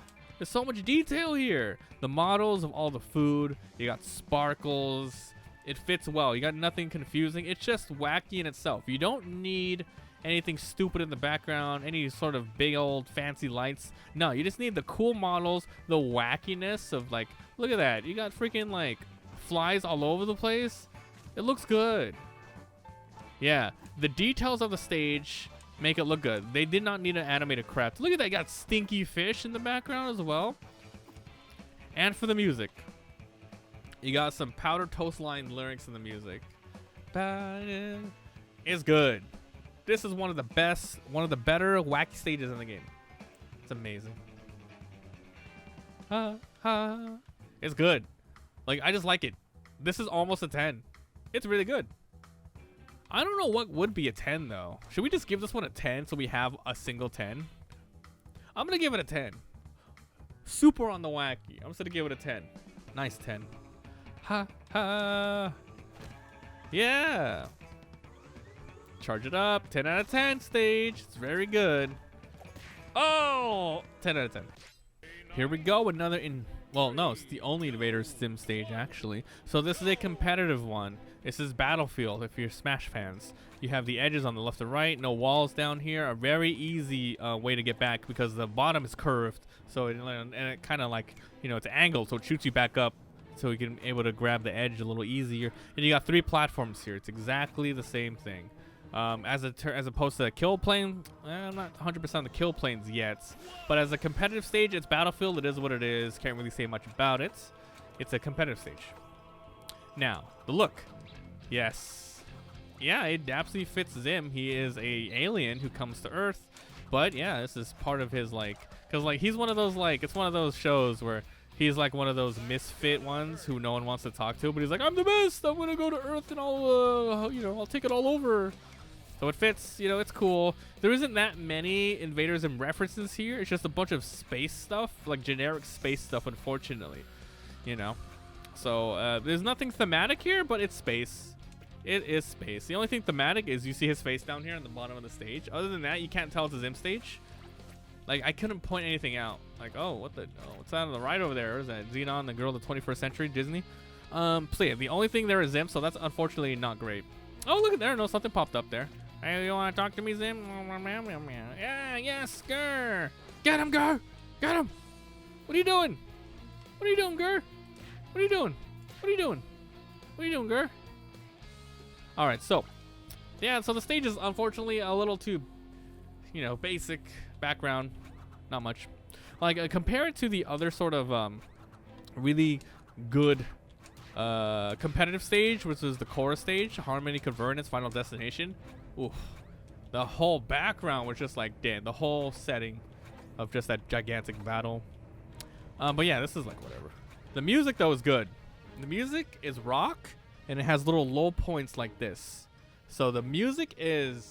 There's so much detail here. The models of all the food. You got sparkles. It fits well. You got nothing confusing. It's just wacky in itself. You don't need anything stupid in the background, any sort of big old fancy lights. No, you just need the cool models, the wackiness of like, look at that. You got freaking like flies all over the place. It looks good. Yeah, the details of the stage make it look good. They did not need an animated crap. Look at that, you got stinky fish in the background as well. And for the music, you got some powder toast line lyrics in the music. It's good. This is one of the best, one of the better wacky stages in the game. It's amazing. It's good. Like, I just like it. This is almost a 10. It's really good. I don't know what would be a 10 though. Should we just give this one a 10 so we have a single 10? I'm gonna give it a 10. Super on the wacky. I'm just gonna give it a 10. Nice 10. Ha ha. Yeah. Charge it up. 10 out of 10 stage. It's very good. Oh, 10 out of 10. Here we go. Another well, no, it's the only Invader Zim stage actually. So this is a competitive one. This is Battlefield if you're Smash fans. You have the edges on the left and right, no walls down here. A very easy way to get back because the bottom is curved. So it kind of like, you know, it's angled, so it shoots you back up. So you can able to grab the edge a little easier. And you got 3 platforms here. It's exactly the same thing. As opposed to a kill plane, I'm not 100% on the kill planes yet. But as a competitive stage, it's Battlefield. It is what it is. Can't really say much about it. It's a competitive stage. Now, the look. Yes. Yeah, it absolutely fits Zim. He is a alien who comes to Earth. But yeah, this is part of his like, because like he's one of those like, it's one of those shows where he's like one of those misfit ones who no one wants to talk to, but he's like, I'm the best. I'm gonna go to Earth and I'll, you know, I'll take it all over. So it fits, you know, it's cool. There isn't that many Invader Zim references here. It's just a bunch of space stuff, like generic space stuff, unfortunately, you know. So there's nothing thematic here, but it's space. It is space. The only thing thematic is you see his face down here on the bottom of the stage. Other than that, you can't tell it's a Zim stage. Like, I couldn't point anything out. Like, oh, what's that on the right over there? Is that Xenon, the girl of the 21st century, Disney? So yeah, the only thing there is Zim, so that's unfortunately not great. Oh, look at there. No, something popped up there. Hey, you want to talk to me, Zim? Yeah, yes, Grr. Get him, Grr. Get him. What are you doing? What are you doing, Grr? What are you doing? What are you doing? What are you doing, Grr? All right, so yeah, so the stage is unfortunately a little too, you know, basic background, not much. Like compare it to the other sort of really good competitive stage, which is the chorus stage, Harmony Convergence Final Destination. Oof, the whole background was just like, damn, the whole setting of just that gigantic battle. But yeah, this is like whatever. The music though is good. The music is rock. And it has little low points like this. So the music and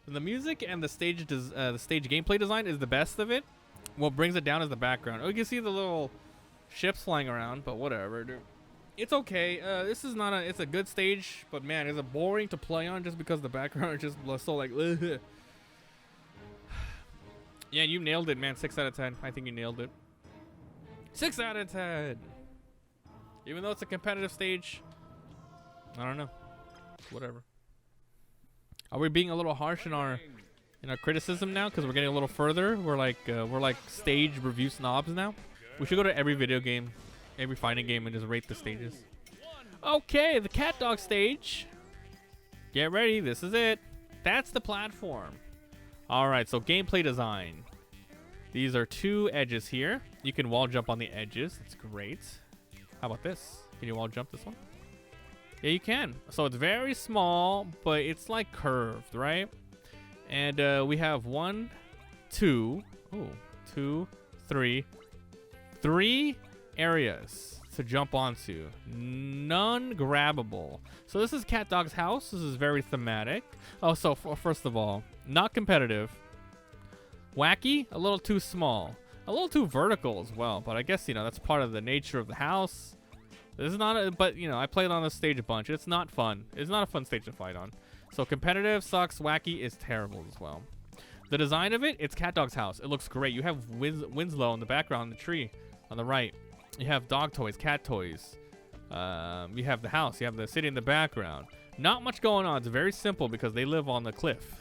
the stage gameplay design is the best of it. What brings it down is the background. Oh, you can see the little ships flying around, but whatever, dude. It's okay. This is not it's a good stage, but man, is it boring to play on just because the background is just so like ugh. Yeah, you nailed it, man. 6 out of 10. I think you nailed it. 6 out of 10. Even though it's a competitive stage, I don't know. Whatever. Are we being a little harsh in our criticism now because we're getting a little further? We're like stage review snobs now. We should go to every video game, every fighting game, and just rate the stages. Okay, the cat dog stage. Get ready. This is it. That's the platform. All right. So gameplay design. These are 2 edges here. You can wall jump on the edges. That's great. How about this? Can you wall jump this one? Yeah, you can. So it's very small, but it's like curved, right? And we have 1, 2, 3 areas to jump onto. None grabbable. So this is Cat Dog's house. This is very thematic. Oh, so first of all, not competitive. Wacky, a little too small. A little too vertical as well, but I guess, you know, that's part of the nature of the house. This is not but you know, I played on this stage a bunch. It's not fun. It's not a fun stage to fight on. So competitive sucks. Wacky is terrible as well. The design of it, it's Cat Dog's house. It looks great. You have Winslow in the background, the tree on the right. You have dog toys, cat toys. You have the house. You have the city in the background. Not much going on. It's very simple because they live on the cliff.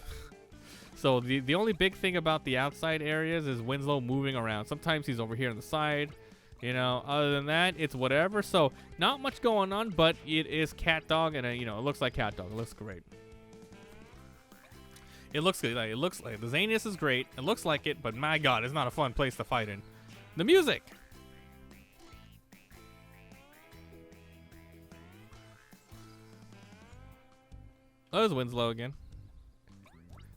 So the only big thing about the outside areas is Winslow moving around. Sometimes he's over here on the side. You know, other than that, it's whatever. So not much going on, but it is Cat Dog, and you know, it looks like Cat Dog. It looks great. It looks good. Like, it looks like the zaniness is great. It looks like it, but my God, it's not a fun place to fight in. The music. Oh, there's Winslow again.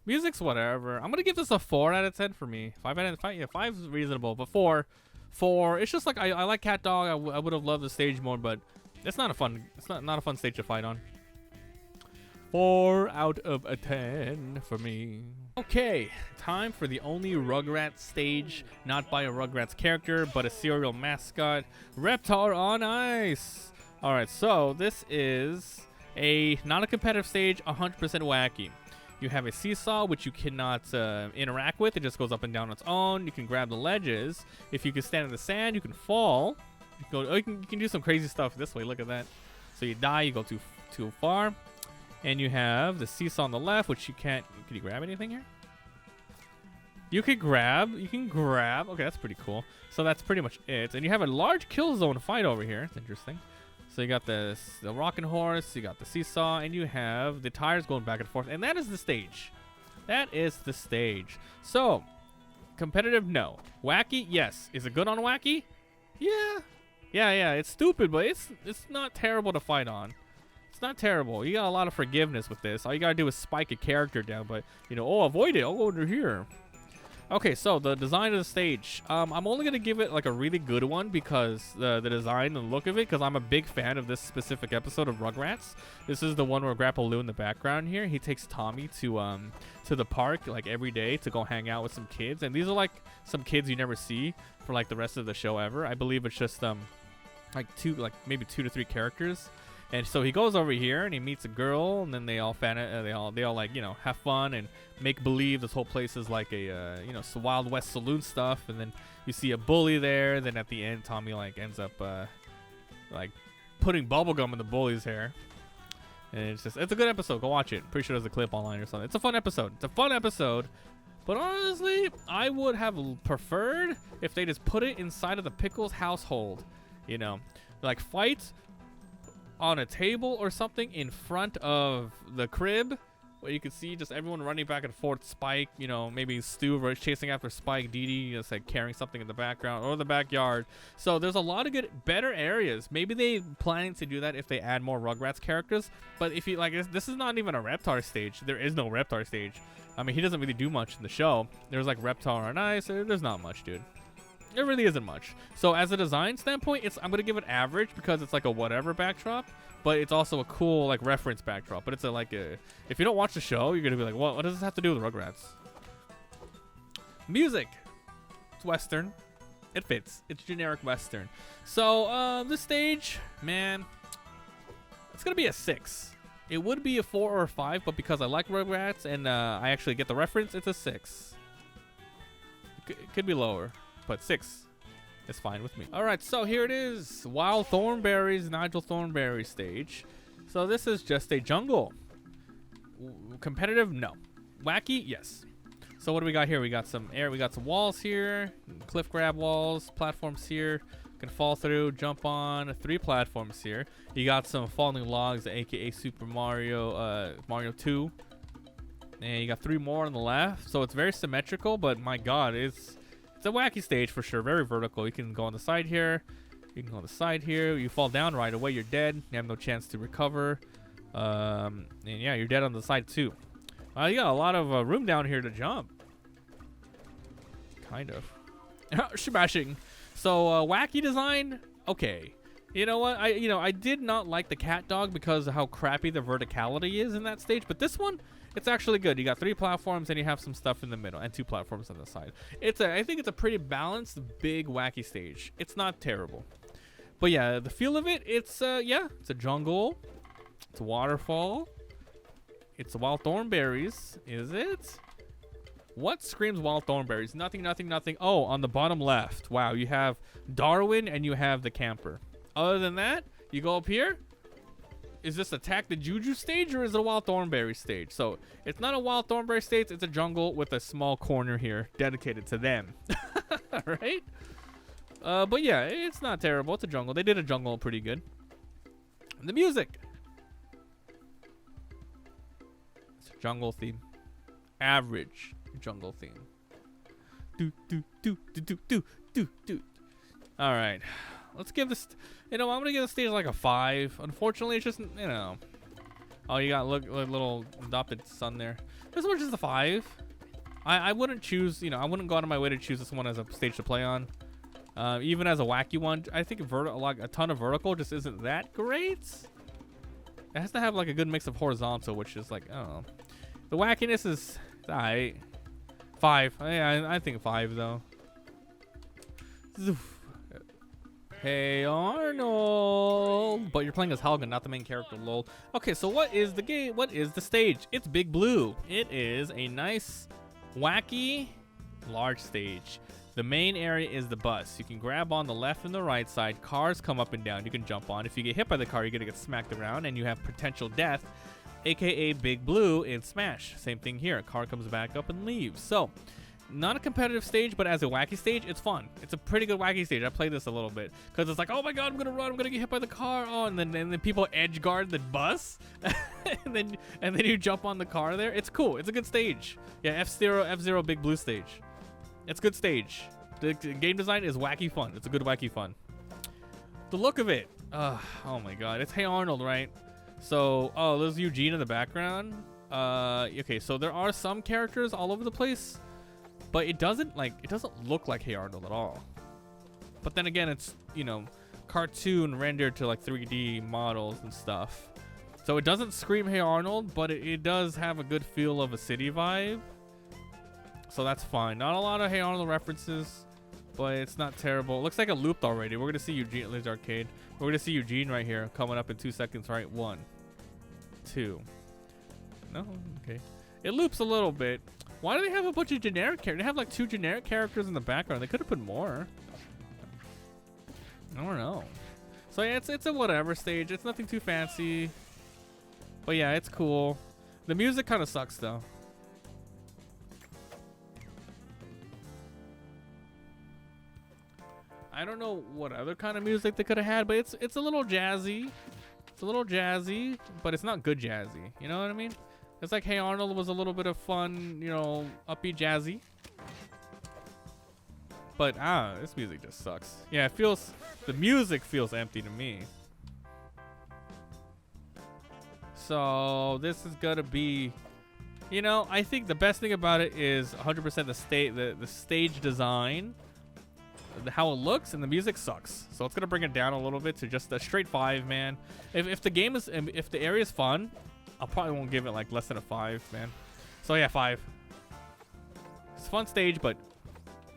Music's whatever. I'm gonna give this a 4 out of 10 for me. 5 out of 5. Yeah, 5's reasonable, but 4. It's just like I like Cat Dog. I would have loved the stage more, but it's not a fun. It's not a fun stage to fight on. 4 out of 10 for me. Okay, time for the only Rugrats stage, not by a Rugrats character, but a serial mascot, Reptar on Ice. All right, so this is not a competitive stage, 100% wacky. You have a seesaw, which you cannot interact with. It just goes up and down on its own. You can grab the ledges. If you can stand in the sand, you can fall. You can do some crazy stuff this way. Look at that. So you die, you go too far. And you have the seesaw on the left, which you can't. Can you grab anything here? You can grab. Okay, that's pretty cool. So that's pretty much it. And you have a large kill zone fight over here. It's interesting. So you got the rocking horse, you got the seesaw, and you have the tires going back and forth. And that is the stage. That is the stage. So, competitive, no. Wacky, yes. Is it good on wacky? Yeah. Yeah. It's stupid, but it's not terrible to fight on. It's not terrible. You got a lot of forgiveness with this. All you gotta do is spike a character down, but, you know, oh, avoid it. I'll go under here. Okay, so the design of the stage. I'm only going to give it like a really good one because the design and look of it, because I'm a big fan of this specific episode of Rugrats. This is the one where Grandpa Lou in the background here, he takes Tommy to the park like every day to go hang out with some kids. And these are like some kids you never see for like the rest of the show ever. I believe it's just maybe 2 to 3 characters. And so he goes over here and he meets a girl, and then they all like, you know, have fun and make believe this whole place is like a you know, Wild West saloon stuff. And then you see a bully there. Then at the end, Tommy like ends up like putting bubblegum in the bully's hair. And it's a good episode. Go watch it. Pretty sure there's a clip online or something. It's a fun episode. But honestly, I would have preferred if they just put it inside of the Pickles household. You know, like fights on a table or something in front of the crib where you could see just everyone running back and forth. Spike, you know, maybe Stu chasing after Spike, Dee Dee just like carrying something in the background or the backyard. So there's a lot of better areas. Maybe they planning to do that if they add more Rugrats characters. But if you like, this is not even a Reptar stage. There is no Reptar stage. I mean, he doesn't really do much in the show. There's like Reptar on Ice. There's not much, dude. It really isn't much. So as a design standpoint, I'm gonna give it average because it's like a whatever backdrop, but it's also a cool like reference backdrop. But it's if you don't watch the show, you're gonna be like, what does this have to do with Rugrats? Music. It's Western. It fits. It's generic Western. So this stage, man, it's gonna be a 6. It would be a 4 or a 5, but because I like Rugrats and I actually get the reference, it's a 6. It could be lower. But 6 is fine with me. All right, so here it is. Wild Thornberry's Nigel Thornberry stage. So this is just a jungle. Competitive? No. Wacky? Yes. So what do we got here? We got some air. We got some walls here. Cliff grab walls. Platforms here. Can fall through. Jump on. 3 platforms here. You got some falling logs, aka Super Mario 2. And you got 3 more on the left. So it's very symmetrical, but my God, it's a wacky stage for sure. Very vertical. You can go on the side here. You can go on the side here. You fall down right away. You're dead. You have no chance to recover. And yeah, you're dead on the side too. You got a lot of room down here to jump. Kind of. Smashing. So wacky design. Okay. You know what? I did not like the cat dog because of how crappy the verticality is in that stage. But this one, it's actually good. You got 3 platforms and you have some stuff in the middle and 2 platforms on the side. I think it's a pretty balanced, big, wacky stage. It's not terrible. But yeah, the feel of it, it's a jungle. It's a waterfall. It's a wild thornberries. Is it? What screams wild thornberries? Nothing, nothing, nothing. Oh, on the bottom left. Wow, you have Darwin and you have the camper. Other than that, you go up here. Is this Attack the Juju stage or is it a wild thornberry stage? So it's not a wild thornberry stage. It's a jungle with a small corner here dedicated to them. Right? But yeah, it's not terrible. It's a jungle. They did a jungle pretty good. And the music. It's a jungle theme. Average jungle theme. Do do do do do do do do. All right, let's give this. I'm gonna give the stage like a 5. Unfortunately, it's just Oh, you got look little adopted son there. This one's just a 5. I wouldn't choose. I wouldn't go out of my way to choose this one as a stage to play on. Even as a wacky one, I think a ton of vertical just isn't that great. It has to have like a good mix of horizontal, which is like, I don't know. The wackiness is alright. 5. Yeah, I think 5 though. Hey Arnold! But you're playing as Helga, not the main character, lol. Okay, so what is the game? What is the stage? It's Big Blue. It is a nice, wacky, large stage. The main area is the bus. You can grab on the left and the right side. Cars come up and down. You can jump on. If you get hit by the car, you're gonna get smacked around, and you have potential death, aka Big Blue in Smash. Same thing here. A car comes back up and leaves. So, not a competitive stage, but as a wacky stage, it's fun. It's a pretty good wacky stage. I played this a little bit because it's like, oh my god, I'm gonna run. I'm gonna get hit by the car. Oh, and then people edge guard the bus, and then you jump on the car there. It's cool. It's a good stage. Yeah, F-Zero Big Blue stage. It's a good stage. The game design is wacky fun. It's a good wacky fun. The look of it. Oh my god. It's Hey Arnold, right? So, oh, there's Eugene in the background. Okay, so there are some characters all over the place, but it doesn't look like Hey Arnold at all. But then again, it's, cartoon rendered to like 3D models and stuff. So it doesn't scream Hey Arnold, but it does have a good feel of a city vibe. So that's fine. Not a lot of Hey Arnold references, but it's not terrible. It looks like it looped already. We're gonna see Eugene. There's arcade. We're gonna see Eugene right here coming up in 2 seconds. Right, 1, 2. No, okay. It loops a little bit. Why do they have a bunch of generic characters? They have like 2 generic characters in the background. They could have put more. I don't know. So yeah, it's a whatever stage. It's nothing too fancy, but yeah, it's cool. The music kind of sucks though. I don't know what other kind of music they could have had, but it's a little jazzy. It's a little jazzy, but it's not good jazzy. You know what I mean? It's like Hey Arnold was a little bit of fun, upbeat jazzy. But this music just sucks. Yeah, the music feels empty to me. So this is gonna be, I think the best thing about it is 100% the stage design. How it looks, and the music sucks, so it's gonna bring it down a little bit to just a straight 5, man. If the area is fun, I probably won't give it like less than a 5, man. So yeah, 5. It's a fun stage, but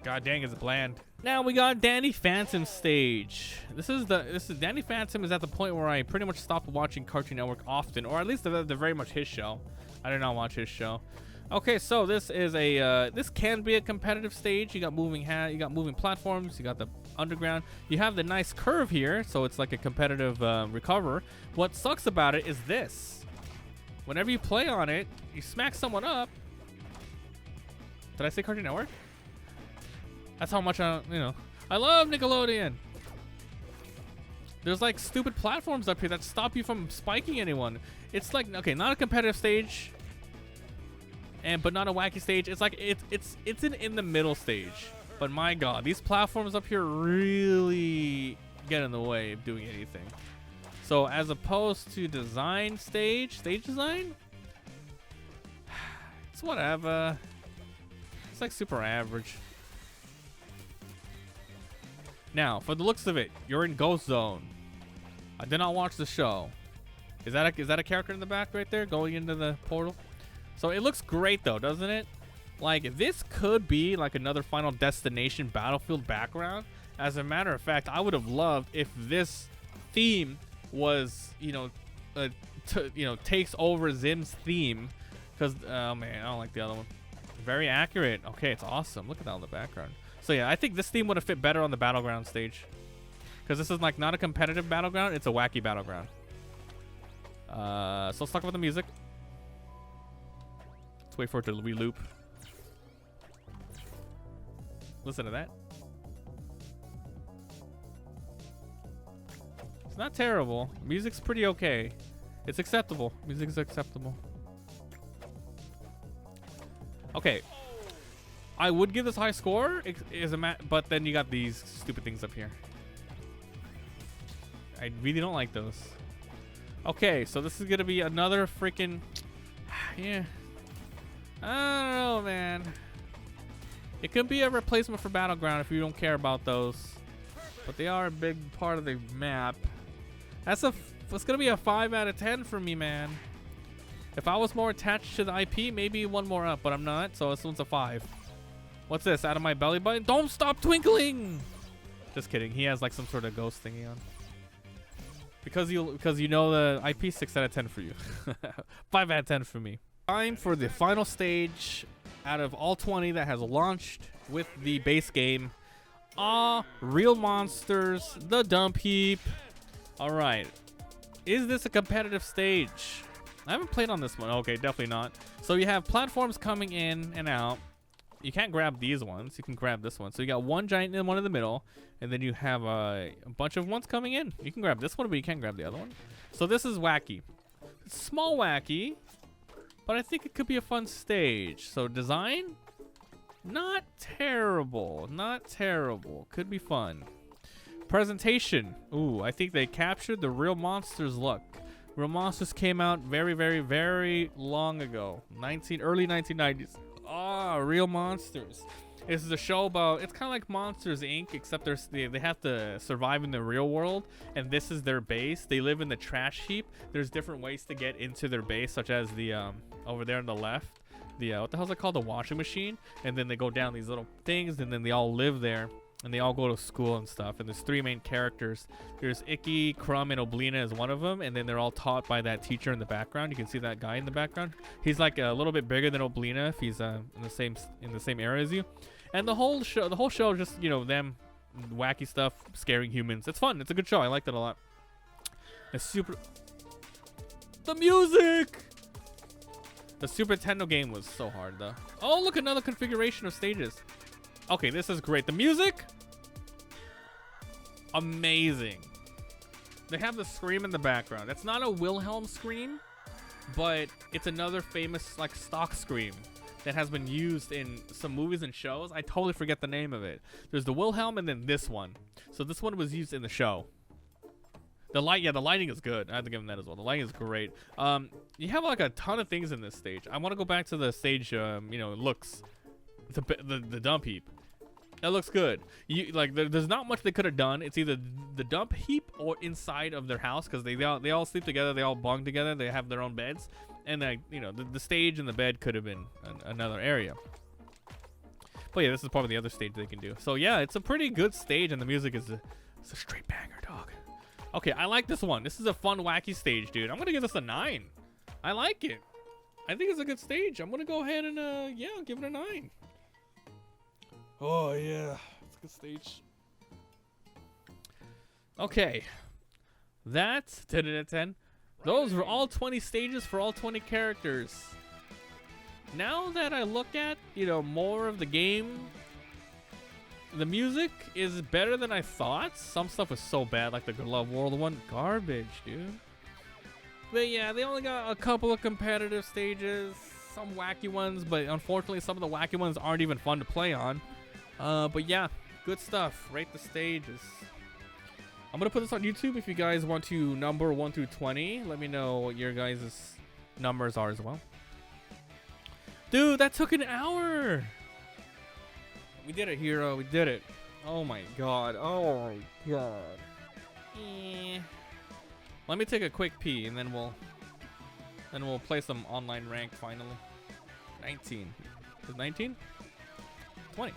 god dang, is it bland. Now we got Danny Phantom stage. This is Danny Phantom is at the point where I pretty much stopped watching Cartoon Network often, or at least they're very much his show. I did not watch his show. Okay, so this is this can be a competitive stage. You got moving platforms. You got the underground. You have the nice curve here, so it's like a competitive recover. What sucks about it is this: whenever you play on it, you smack someone up. Did I say Cartoon Network? That's how much I love Nickelodeon. There's like stupid platforms up here that stop you from spiking anyone. It's like, okay, not a competitive stage. But not a wacky stage. It's like it's an in the middle stage. But my god, these platforms up here really get in the way of doing anything. So as opposed to stage design, it's whatever. It's like super average. Now, for the looks of it, you're in Ghost Zone. I did not watch the show. Is that a character in the back right there going into the portal? So it looks great though, doesn't it? Like this could be like another Final Destination Battlefield background. As a matter of fact, I would have loved if this theme was, takes over Zim's theme, because oh man, I don't like the other one. Very accurate. Okay, it's awesome. Look at that on the background. So yeah, I think this theme would have fit better on the battleground stage. Because this is like not a competitive battleground, it's a wacky battleground. So let's talk about the music. Let's wait for it to re-loop. Listen to that. It's not terrible. Music's pretty okay. It's acceptable. Music's acceptable. Okay. I would give this high score, but then you got these stupid things up here. I really don't like those. Okay, so this is gonna be another freaking... Yeah. I don't know, man. It could be a replacement for Battleground if you don't care about those. But they are a big part of the map. That's gonna be a 5 out of 10 for me, man. If I was more attached to the IP, maybe one more up, but I'm not, so this one's a 5. What's this? Out of my belly button? Don't stop twinkling! Just kidding. He has like some sort of ghost thingy on. Because you know the IP, 6 out of 10 for you. 5 out of 10 for me. Time for the final stage out of all 20 that has launched with the base game. Real monsters, the dump heap. All right. Is this a competitive stage? I haven't played on this one. Okay, definitely not. So you have platforms coming in and out. You can't grab these ones. You can grab this one. So you got one giant and one in the middle. And then you have a bunch of ones coming in. You can grab this one, but you can't grab the other one. So this is wacky. It's small wacky. But I think it could be a fun stage. So design? Not terrible. Not terrible. Could be fun. Presentation. Ooh, I think they captured the Real Monsters look. Real Monsters came out very, very, very long ago. Early 1990s. Real Monsters. This is a show about, it's kind of like Monsters Inc., except they have to survive in the real world, and this is their base. They live in the trash heap. There's different ways to get into their base, such as the, over there on the left, the, what the hell's it called? The washing machine. And then they go down these little things, and then they all live there. And they all go to school and stuff. And there's 3 main characters. There's Icky, Crumb, and Oblina as one of them. And then they're all taught by that teacher in the background. You can see that guy in the background. He's like a little bit bigger than Oblina if he's in the same area as you. And the whole show is just, you know, them wacky stuff, scaring humans. It's fun. It's a good show. I liked it a lot. It's super. The music. The Super Nintendo game was so hard though. Oh, look, another configuration of stages. Okay, this is great. The music, amazing. They have the scream in the background. It's not a Wilhelm scream, but it's another famous like stock scream that has been used in some movies and shows. I totally forget the name of it. There's the Wilhelm and then this one. So this one was used in the show. The lighting is good. I have to give them that as well. The lighting is great. You have like a ton of things in this stage. I want to go back to the stage, you know, looks. The dump heap. That looks good. There's not much they could have done. It's either the dump heap or inside of their house because they all sleep together. They all bunk together. They have their own beds, and you know the stage and the bed could have been another area. But yeah, this is probably the other stage they can do. So yeah, it's a pretty good stage, and the music is it's a straight banger, dog. Okay, I like this one. This is a fun, wacky stage, dude. I'm gonna give this a 9. I like it. I think it's a good stage. I'm gonna go ahead and yeah, give it a 9. Oh yeah, it's a good stage. Okay, that's 10 out of 10. Those were all 20 stages for all 20 characters. Now that I look at, you know, more of the game, the music is better than I thought. Some stuff was so bad, like the Glove World one, garbage, dude. But yeah, they only got a couple of competitive stages, some wacky ones, but unfortunately some of the wacky ones aren't even fun to play on. But yeah, good stuff. Rate the stages. I'm gonna put this on YouTube if you guys want to number 1 through 20. Let me know what your guys' numbers are as well. Dude, that took an hour. We did it, Hero. We did it. Oh my god. Oh my god. Let me take a quick pee and then we'll play some online rank finally. 19. Is 19? 20.